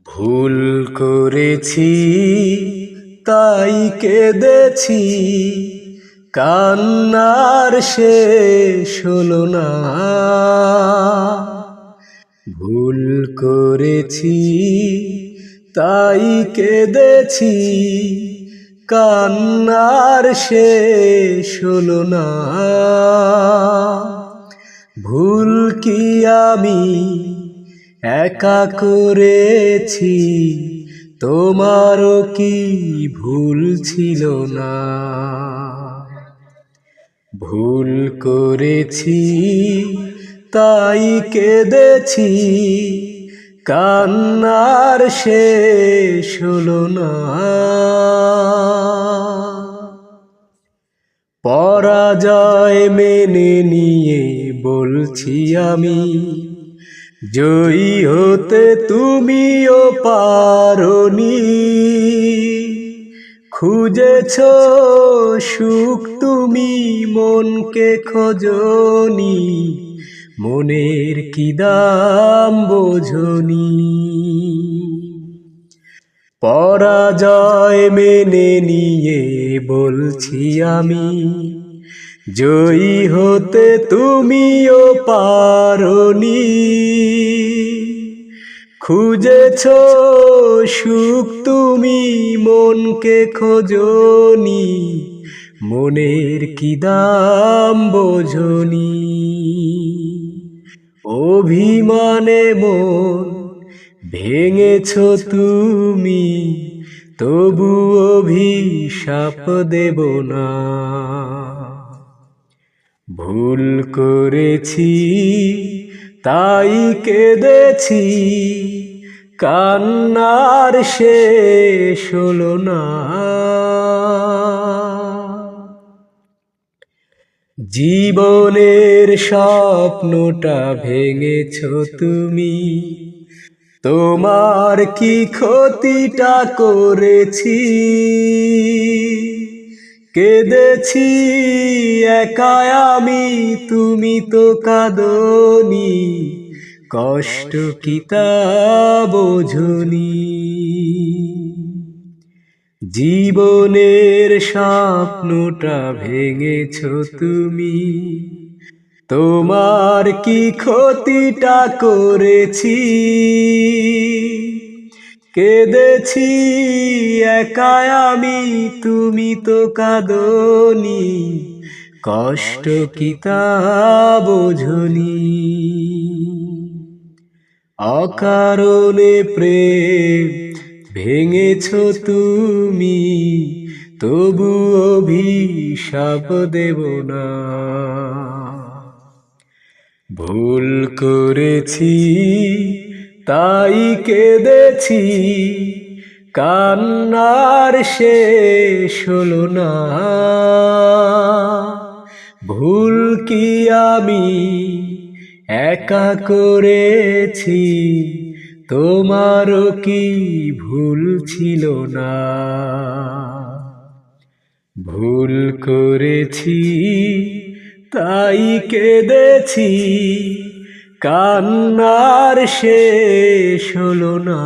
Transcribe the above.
ভুল করেছি তাই কেঁদেছি, কান্নার শেষ হলো না। ভুল করেছি তাই কেঁদেছি, কান্নার শেষ হলো না। ভুল কি আমি একা করেছি, তোমারও কি ভুল ছিল না? ভুল করেছি তাই কেঁদেছি, কান্নার শেষ হলো না। পরাজয় মেনে নিয়ে বলছি আমি, জয়ী হতে তুমিও পারোনি। খুঁজেছ সুখ তুমি মনকে খোঁজনি, মনের কি দাম বোঝনি। পরাজয় মেনে নিয়ে বলছি আমি, জয়ী হতে তুমিও পারোনি। খুঁজেছ সুখ তুমি মনকে খোঁজনি, মনের কি দাম বোঝনি। অভিমানে মন ভেঙেছ তুমি, তবু অভিশাপ দেব না। ভুল করেছি তাই কেঁদেছি, কান্নার শেষ হলো না। জীবনের স্বপ্নটা ভেঙেছ তুমি, তোমার কি ক্ষতিটা করেছি? কেঁদেছি একা আমি, তুমি তো কাঁদনি, কষ্ট কি তা বোঝনি। জীবনের স্বপ্নটা ভেঙেছ তুমি, তোমার কি ক্ষতিটা করেছি? কেঁদেছি একা আমি, তুমি তো কাঁদনি, কষ্ট কি তা বোঝনি। অকারণে প্রেম ভেঙেছ তুমি, তবু অভিশাপ দেব না। ভুল করেছি তাই কেঁদেছি, কান্নার শেষ হলো না। ভুল কি আমি একা করেছি, তোমারও কি ভুল ছিল না? ভুল করেছি তাই কেঁদেছি, কান্নার শেষ হলো না।